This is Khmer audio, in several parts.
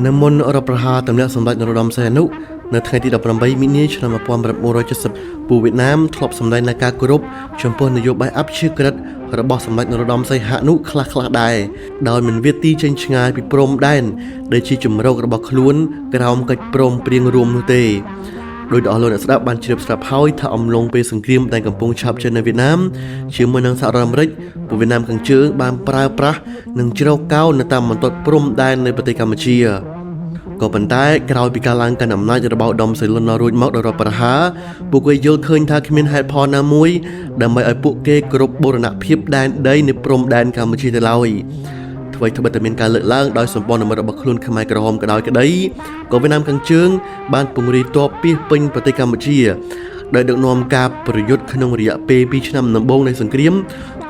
នៅមុនរដ្ឋប្រហារទម្លាក់សម្ដេចនរោត្តមសីហនុនៅថ្ងៃទី18មីនាឆ្នាំ1970ពួកវៀតណាមធ្លាប់សម្ដែងនូវការគោរពចំពោះនយោបាយអព្យាក្រឹតរបស់សម្ដេចនរោត្តមសីហនុខ្លះៗដែរដោយមិនវាទីចេញឆ្ងាយពីព្រំដែនដែលជាជំរករបស់ខ្លួនក្រោមកិច្ចព្រមព្រៀងរួមនោះទេដោយអស់លោកអ្នកស្ដាប់បានជ្រាបស្រាប់ហើយថាអំឡុងពេលសង្គ្រាមដែលកំពុងឆាបចេញនៅវៀតណាមជាមួយនឹងសហរដ្ឋអាមេរិកពួកវៀតណាមខាងជើងបានប្រើប្រាស់និងជ្រកកោននៅតាមបន្ទាត់ព្រំដែននៃប្រទេសកម្ពុជាក៏ប៉ុន្តែក្រោយពីការឡើងកាន់អំណាចរបស់ឧត្តមសេនលុនណល់រួចមកដោយរដ្ឋប្រហារពួកគេយល់ឃើញថាគ្មានហេតុផលណាមួយដើម្បីឲ្យពួកគេគោរពបូរណភាពដែនដីនៃព្រំដែនកម្ពុជាទៅឡើយអ្វីត្បិតតែមានការលើកឡើងដោយសម្ព័ន្ធមិត្តរបស់ខ្លួនខ្មែរក្រហមក៏ដោយក្តីក៏វៀតណាមខាងជើងបានពង្រីកទ័ពពាសពេញប្រទេសកម្ពុជាដែលដឹកនាំការប្រយុទ្ធក្នុងរយៈពេល2ឆ្នាំដំបូងនៃសង្គ្រាម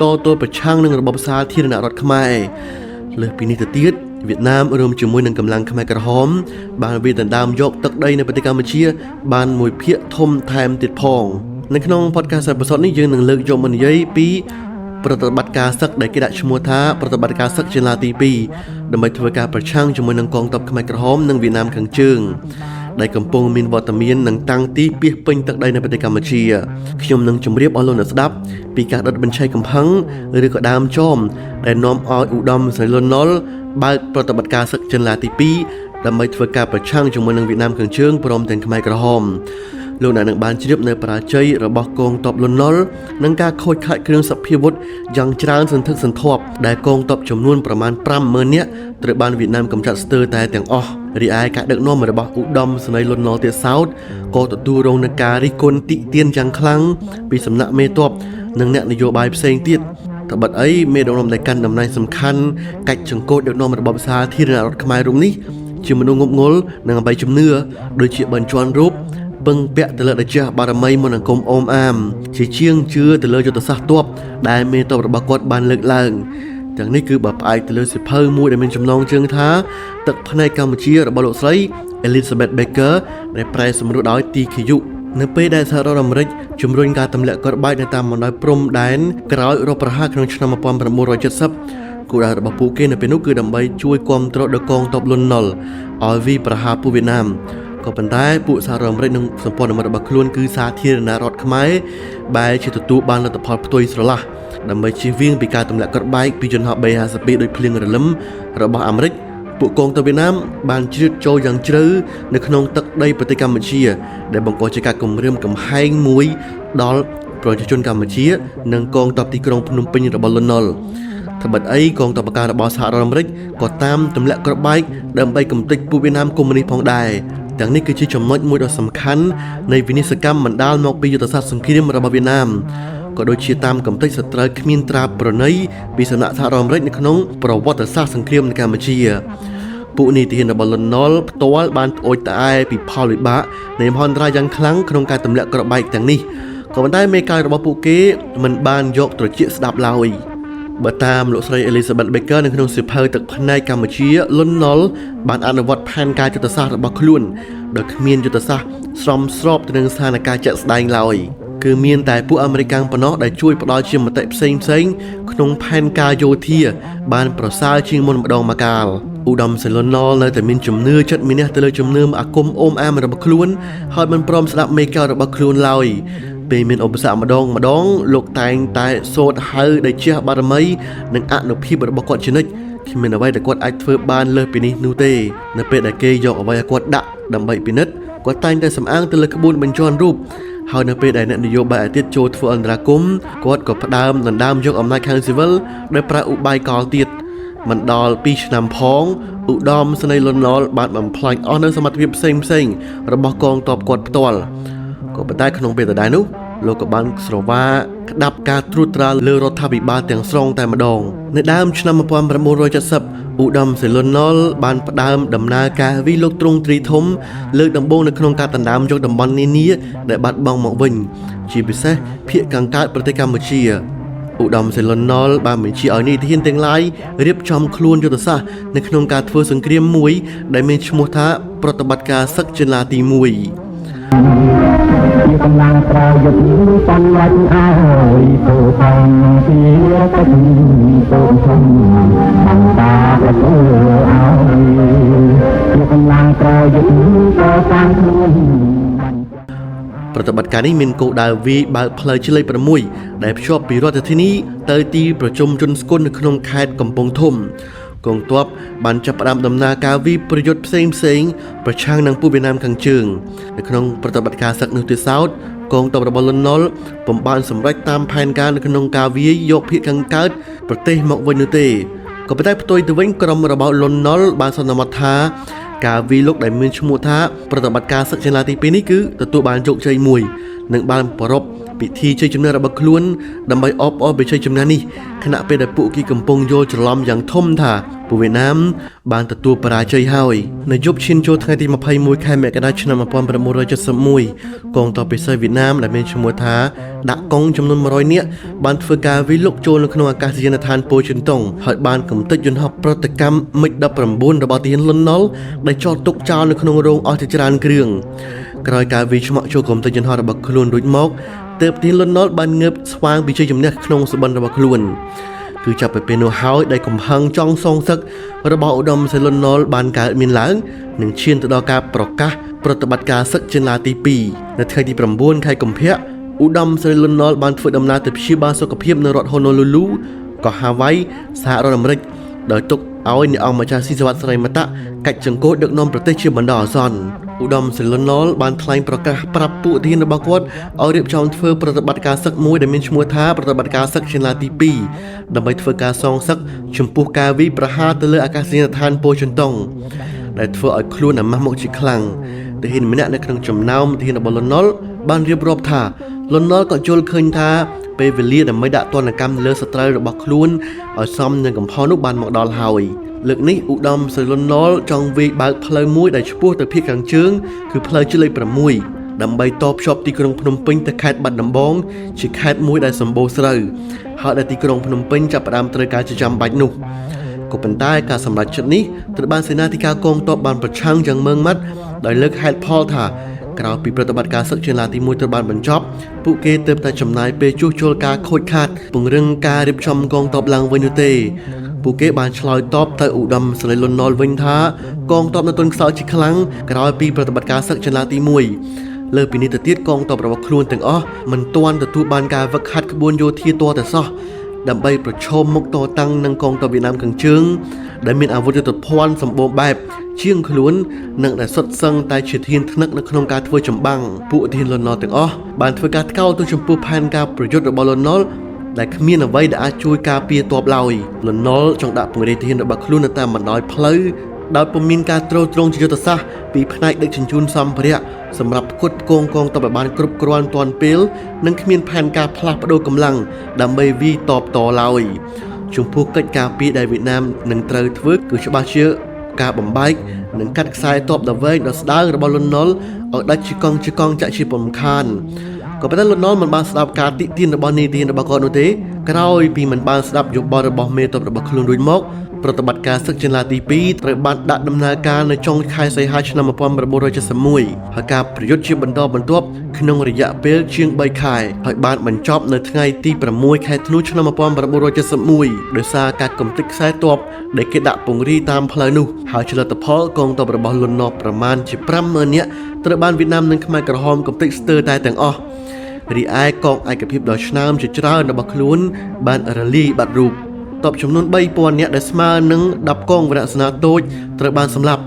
តទល់ប្រឆាំងនឹងរបបសាធារណរដ្ឋខ្មែរលើសពីនេះទៅទៀតវៀតណាមរួមជាមួយនឹងកម្លាំងខ្មែរក្រហមបានវាយដណ្ដើមយកទឹកដីនៅប្រទេសកម្ពុជាបានមួយភាគធំថែមទៀតផងនៅក្នុង podcast អេពីសូតនេះយើងនឹងលើកយកមកនិយាយពីប្រតិបត្តិការសឹកដែលគេដាក់ឈ្មោះថាប្រតិបត្តិការសឹកចន្លាទី2ដើម្បីធ្វើការប្រឆាំងជាមួយនឹងកងទ័ពខ្មែរក្រហមនិងវៀតណាមខាងជើងដែលកំពុងមានវត្តមាននិងតាំងទីពាសពេញទឹកដីនៅប្រទេសកម្ពុជាខ្ញុំនឹងជម្រាបអស់លោកអ្នកស្ដាប់ពីការដុតបញ្ឆេះកំហឹងឬក៏ដើមចមដែលនាំឲ្យឧត្តមសេនលុនណល់បើកប្រតិបត្តិការសឹកចន្លាទី2ដើម្បីធ្វើការប្រឆាំងជាមួយនឹងវៀតណាមខាងជើងព្រមទាំងខ្មែរក្រហមលោកអ្នកនឹងបានជ្រាបនៅបរាជ័យរបស់កងទ័ពលន់ណុលនិងការខូចខាតគ្រឿងសព្វាវុធយ៉ាងច្រើនសន្ធឹកសន្ធាប់ដែលកងទ័ពចំនួនប្រមាណ 50,000 នាក់ត្រូវបានវៀតណាមកម្ចាត់ស្ទើរតែទាំងអស់រីឯការដឹកនាំរបស់ឧត្តមសេនីយ៍លន់ណុលទៀតសោតក៏ទទួលរងនឹងការរិះគន់តិទៀនយ៉ាងខ្លាំងពីសំណាក់មេទ័ពនិងអ្នកនយោបាយផ្សេងទៀតត្បិតអីមេដឹកនាំដែលកាន់តំណែងសំខាន់កាច់ចង្កូតដឹកនាំរបបសាធារណរដ្ឋខ្មែររូបនេះជាមនុស្សងប់ងល់និងអំបីជំនឿដូចជាបញ្ជាន់រូបពឹងពាក់ទៅលើតេជះបារមីមន្តអាគមអូមអាមជាជាងជឿទៅលើយុទ្ធសាស្ត្រទ័ពដែលមេទ័ពរបស់គាត់បានលើកឡើងទាំងនេះគឺបើផ្អែកទៅលើសៀវភៅមួយដែលមានចំណងជើងថាទឹកភ្នែកកម្ពុជារបស់លោកស្រី Elizabeth Baker ដែលប្រែសម្រួលដោយ TKU នៅពេលដែលសហរដ្ឋអាមេរិកជំរុញការទម្លាក់គ្រាប់បែកនៅតាមបណ្ដោយព្រំដែនក្រោយរដ្ឋប្រហារក្នុងឆ្នាំ1970គោលដៅរបស់ពួកគេនៅពេលនោះគឺដើម្បីជួយគាំទ្រដល់កងទ័ពលន់ណុលឲ្យវាយប្រហារពួកវៀតណាមក៏ប៉ុន្តែពួកសហរដ្ឋអាមេរិកនិងសម្ព័ន្ធមិត្តរបស់ខ្លួនគឺសាធារណរដ្ឋខ្មែរបែរជាទទួលបានលទ្ធផលផ្ទុយស្រឡះដើម្បីជៀសវាងពីការទម្លាក់គ្រាប់បែកពីយន្តហោះ B-52 ដោយភ្លៀងរលឹមរបស់អាមេរិកពួកកងទ័ពវៀតណាមបានជ្រៀតចូលយ៉ាងជ្រៅនៅក្នុងទឹកដីប្រទេសកម្ពុជាដែលបង្កជាការគំរាមកំហែងមួយដល់ប្រជាជនកម្ពុជានិងកងទ័ពទីក្រុងភ្នំពេញរបស់លន់ណុលត្បិតអីកងទ័ពអាកាសរបស់សហរដ្ឋអាមេរិកក៏តាមទម្លាក់គ្រាប់បែកដើម្បីកំទេចពួកវៀតណាមកុម្មុយនីសផងដែរទាំងនេះគឺជាចំណុចមួយដ៏សំខាន់នៃវិនិស្សកម្មបណ្ដាលមកពីយុទ្ធសាស្ត្រសង្គ្រាមរបស់វៀតណាមក៏ដូចជាតាមកំទេចសត្រូវគ្មានត្រាប្រណីពីសំណាក់សហរដ្ឋអាមេរិកនៅក្នុងប្រវត្តិសាស្ត្រសង្គ្រាមនៅកម្ពុជាពួកនីតិហ៊ានរបស់លន់ណុលផ្ទាល់បានត្អូញត្អែពីផលវិបាកនៃមហន្តរាយយ៉ាងខ្លាំងក្នុងការទម្លាក់គ្រាប់បែកទាំងនេះក៏ប៉ុន្តែមេកាយរបស់ពួកគេមិនបានយកត្រចៀកស្ដាប់ឡើយបើតាមលោកស្រី Elizabeth Baker នៅក្នុងសៀវភៅទឹកភ្នែកកម្ពុជាលន់ណុលបានអនុវត្តផែនការយុទ្ធសាស្ត្ររបស់ខ្លួនដោយគ្មានយុទ្ធសាស្ត្រសមស្របទៅនឹងស្ថានភាពជាក់ស្ដែងឡើយគឺមានតែពួកអាមេរិកប៉ុណ្ណោះដែលជួយផ្ដល់ជាមតិផ្សេងក្នុងផែនការយោធាបានប្រសើរជាងមុនម្ដងមកកាលឧត្តមសេនលុនណល់នៅតែមានជំនឿចិត្តមានះទៅលើជំនឿអាគមអូមអាមរបស់ខ្លួនហើយមិនព្រមស្ដាប់មេកៅរបស់ខ្លួនឡើយពេលមានឧបសគ្គម្ដងលោកតែងតែសូត្រហៅដែលជះបារមីនិងអនុភាពរបស់គាត់ជានិច្ចគ្មានអ្វីដែលគាត់អាចធ្វើបានលើសពីនេះនោះទេនៅពេលដែលគេយកអ្វីឲ្យគាត់ដាក់ដើម្បីពិនិត្យគាត់តែងតែសំអាងទៅលើក្បួនបញ្ជាន់រូបហើយនៅពេលដែលអ្នកនយោបាយឯទៀតចូលធ្វើអន្តរាគមន៍គាត់ក៏ផ្ដើមដណ្ដើមយកអំណាចខាងស៊ីវិលដោយប្រើឧបាយកលទៀតមិនដល់2ឆ្នាំផងឧត្តមសេនីយ៍លន់ណុលបានបំផ្លាញអស់នូវសមត្ថភាពផ្សេងរបស់កងទ័ពគាត់ផ្ទាល់ក៏ប៉ុន្តែក្នុងពេលដដែលនោះលោកក៏បានស្រវាក្តាប់ការត្រួតត្រាលើរដ្ឋាភិបាលទាំងស្រុងតែម្ដងនៅដើមឆ្នាំ1970ឧត្តមសេនលុនណុលបានផ្ដើមដំណើរការវិលលោកទ្រង់ទ្រីធំលើកដំបូងនៅក្នុងការដណ្ដើមយកតំបន់នានាដែលបាត់បង់មកវិញជាពិសេសភាគខាងកើតប្រទេសកម្ពុជាឧត្តមសេនលុនណុលបានបញ្ជាឲ្យនីតិហ៊ានទាំងឡាយរៀបចំខ្លួនយុទ្ធសាស្ត្រនៅក្នុងការធ្វើសង្គ្រាមមួយដែលមានឈ្មោះថាប្រតិបត្តិការសឹកចន្លាទី1ជាកម្លាំងប្រើយុទ្ធបំលាញអើយទូផងពីទឹកទូធំអន្តាប្រគល់ឲ្យជា ប្រតិបត្តិការនេះមានគោលដៅវាយបើកផ្លូវឆ្លៃ6ដែលភ្ជាប់ពីរដ្ឋធានីទៅទីប្រជុំជនស្គុននៅក្នុងខេត្តកំពង់ធំកងទ័ពបានចាប់ផ្ដើមដំណើរការវាយប្រយុទ្ធផ្សេងប្រឆាំងនឹងពួកវៀតណាមខាងជើងនៅក្នុងប្រតិបត្តិការសឹកនោះទៀតសោតកងទ័ពរបស់លន់ នល់ពុំបានសម្រេចតាមផែនការនៅក្នុងការវាយយកភាគខាងកើតប្រទេសមកវិញនោះទេក៏ប៉ុន្តែផ្ទុយទៅវិញក្រុមរបស់លន់ នល់បានសន្មតថាការវាយលុកដែលមានឈ្មោះថាប្រតិបត្តិការសឹកចន្លោះទី2នេះគឺទទួលបានជោគជ័យមួយនិងបានប្រារព្ធពិធីជ័យជំនះរបស់ខ្លួនដើម្បីអបអរពីជ័យជំនះនេះខណៈពេលដែលពួកគេកំពុងយល់ច្រឡំយ៉ាងធំថាពួកវៀតណាមបានទទួលបរាជ័យហើយនៅយប់ឈានចូលថ្ងៃទី21ខែមករាឆ្នាំ1971កងទ័ពពិសេសវៀតណាមដែលមានឈ្មោះថាដាក់កុងចំនួន100នាក់បានធ្វើការវាយលុកចូលនៅក្នុងអាកាសយានដ្ឋានប៉ូជិនតុងហើយបានកំទេចយន្តហោះប្រតិកម្ម MiG-19 របស់ទាហានលន់ នល់ដែលចោទទុកចោលនៅក្នុងរោងអស់ជាច្រើនគ្រឿងក្រោយការវាយឆ្មក់ចូលកំទេចយន្តហោះរបស់ខ្លួនរួចមកទើបទាហានលន់ នល់បានងើបស្វាងពីជ័យជំនះក្នុងសុបិនរបស់ខ្លួនគឺចាប់ពីពេលនោះហើយដែលកំហឹងចង់សងសឹករបស់ឧត្តមសេនីយ៍លន់ នល់បានកើតមានឡើងនិងឈានទៅដល់ការប្រកាសប្រតិបត្តិការសឹកចន្លោះទី2នៅថ្ងៃទី9ខែកុម្ភៈឧត្តមសេនីយ៍លន់ នល់បានធ្វើដំណើរទៅព្យាបាលសុខភាពនៅរដ្ឋ Honolulu ក៏ហាវ៉ៃសហរដ្ឋអាមេរិកដោយទុកឲ្យអ្នកអង្គម្ចាស់ស៊ីសវត្ត សិរីមតៈកាច់ចង្កូតដឹកនាំប្រទេសជាបណ្ដោះអាសន្នឧត្តមសេនីយ៍លន់ នល់បានថ្លែងប្រកាសប្រាប់ពួកទាហានរបស់គាត់ឲ្យរៀបចំធ្វើប្រតិបត្តិការសឹកមួយដែលមានឈ្មោះថាប្រតិបត្តិការសឹកចន្លោះទី2ដើម្បីធ្វើការសងសឹកចំពោះការវាយប្រហារទៅលើអាកាសយានដ្ឋានប៉ូជិនតុងដែលធ្វើឲ្យខ្លួនអាម៉ាស់មុខជាខ្លាំងទាហានម្នាក់នៅក្នុងចំណោមទាហានរបស់លន់ នល់បានរៀបរាប់ថាលន់ នល់ក៏យល់ឃើញថាពេលវេលាដើម្បីដាក់ទណ្ឌកម្មលើសត្រូវរបស់ខ្លួនឲ្យសមនឹងកំហុសនោះបានមកដល់ហើយលើកនេះឧត្តមសេនីយ៍លន់ នល់ចង់វាយបើកផ្លូវមួយដែលឆ្ពោះទៅភាគខាងជើងគឺផ្លូវឆ្លៃ6ដើម្បីតភ្ជាប់ទីក្រុងភ្នំពេញទៅខេត្តបាត់ដំបងជាខេត្តមួយដែលសម្បូរស្រូវហើយដែលទីក្រុងភ្នំពេញចាប់ផ្ដើមត្រូវការជាចាំបាច់នោះក៏ប៉ុន្តែការសម្រេចចិត្តនេះត្រូវបានសេនាធិការកងទ័ពបានប្រឆាំងយ៉ាងម៉ឺងម៉ាត់ដោយលើកហេតុផលថាក្រោយពីប្រតិបត្តិការសឹកចន្លោះទី1ត្រូវបានបញ្ចប់ពួកគេទើបតែចំណាយពេលជួសជុលការខូចខាតពង្រឹងការរៀបចំកងទ័ពឡើងវិញនោះទេពួកគេបានឆ្លើយតបទៅឧត្តមសេនីយ៍លន់ នល់វិញថាកងទ័ពនៅទន់ខ្សោយជាខ្លាំងក្រោយពីប្រតិបត្តិការសឹកចន្លោះទី1លើពីនេះទៅទៀតកងទ័ពរបស់ខ្លួនទាំងអស់មិនទាន់ទទួលបានការវឹកហាត់ក្បួនយោធាទាល់តែសោះដើម្បីប្រឈមមុខតតាំងនឹងកងទ័ពវៀតណាមខាងជើងដែលមានអាវុធយុទ្ធភ័ណ្ឌសម្បូរបែបជាងខ្លួននិងដែលសុទ្ធសឹងតែជាធានថ្នាក់នៅក្នុងការធ្វើចម្បាំងពួកទាហានលន់ នល់ទាំងអស់បានធ្វើការថ្កោលទៅចំពោះផែនការប្រយុទ្ធរបស់លន់ នល់ដែលគ្មានអ្វីដែលអាចជួយការពារទ័ពឡើយលន់ នល់ចង់ដាក់ពង្រាយទាហានរបស់ខ្លួននៅតាមបណ្ដោយផ្លូវដោយពុំមានការទ្រទ្រង់ជាយុទ្ធសាស្ត្រពីផ្នែកដឹកជញ្ជូនសម្ភារៈសម្រាប់ផ្គត់ផ្គង់កងទ័ពឲ្យបានគ្រប់គ្រាន់ទាន់ពេលនិងគ្មានផែនការផ្លាស់ប្ដូរកម្លាំងដើម្បីវាយតបតឡើយចំពោះកិច្ចការពារដែលវៀតណាមនឹងត្រូវធ្វើគឺច្បាស់ជាការបំបែកនិងកាត់ខ្សែទ័ពដ៏វែងដ៏ស្ដើងរបស់លន់ នល់ឲ្យដាច់ជាកង់ចាក់ជាពំខានក៏ប៉ុន្តែលន់ នល់មិនបានស្ដាប់ការតិទៀនរបស់នាយទាហានរបស់គាត់នោះទេក្រោយពីមិនបានស្ដាប់យោបល់របស់មេទ័ពរបស់ខ្លួនរួចមកប្រតិបត្តិការសឹកចន្លោះទី2ត្រូវបានដាក់ដំណើរការនៅចុងខែសីហាឆ្នាំ1971ហើយការប្រយុទ្ធជាបន្តបន្ទាប់ក្នុងរយៈពេលជាង3ខែហើយបានបញ្ចប់នៅថ្ងៃទី6ខែធ្នូឆ្នាំ1971ដោយសារការកំទេចខ្សែទ័ពដែលគេដាក់ពង្រាយតាមផ្លូវនោះហើយជាលទ្ធផលកងទ័ពរបស់លន់ នល់ប្រមាណជា 50,000 នាក់ត្រូវបានវៀតណាមនិងខ្មែរក្រហមកំទេចស្ទើរតែទាំងអស់រីឯកងឯកភាពដ៏ឆ្នើមជាច្រើនរបស់ខ្លួនបានរលាយបាត់រូបទ័ពចំនួន 3,000 នាក់ដែលស្មើនឹង10កងវរសេនាតូចត្រូវបានសម្លាប់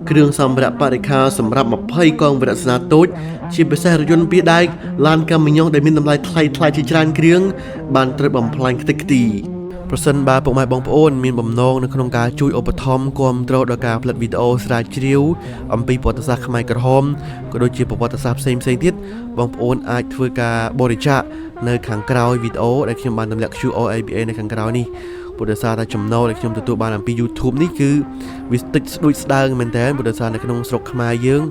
គ្រឿងសម្ភារៈបរិក្ខារសម្រាប់20កងវរសេនាតូចជាពិសេសរថយន្តពីរដែកឡានកាមីយ៉ុងដែលមានតម្លៃថ្លៃជាច្រើនគ្រឿងបានត្រូវបំផ្លាញខ្ទេចខ្ទីប្រសិនបើពុកម៉ែបងប្អូនមានបំណងនៅក្នុងការជួយឧបត្ថម្ភគាំទ្រដល់ការផលិតវីដេអូស្រាវជ្រាវអំពីប្រវត្តិសាស្ត្រខ្មែរក្រហមក៏ដូចជាប្រវត្តិសាស្ត្រផ្សេងទៀតបងប្អូនអាចធ្វើការបរិច្ចាគនៅខាងក្រោយវីដេអូដែលខ្ញុំបានទម្លាក់ QR ABA នៅខាងក្រោយនេះព្រោះដោយសារតែចំណូលដែលខ្ញុំទទួលបានអំពី YouTube នេះគឺវាតិចស្ដួចស្ដើងមែនតើព្រោះដោយសារនៅក្នុងស្រុកខ្មែរយើង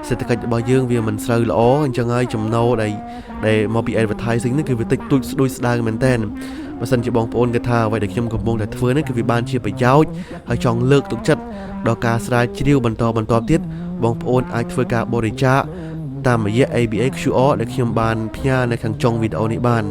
សេដ្ឋកិច្ចរបស់យើងវាមិនស្រូវល្អអញ្ចឹងហើយចំណូលដែលមកពី advertising នេះគឺវាតិចស្ដួចស្ដើងមែនតើបើសិនជាបងប្អូនគិតថាអ្វីដែលខ្ញុំកំពុងតែធ្វើនេះគឺវាបានជាប្រយោជន៍ហើយចង់លើកទឹកចិត្តដល់ការស្រាវជ្រាវបន្តទៀតបងប្អូនអាចធ្វើការបរិច្ចាគតាមរយៈ ABA QR ដែលខ្ញុំបានផ្ញើនៅខាងចុងវីដេអូនេះបាន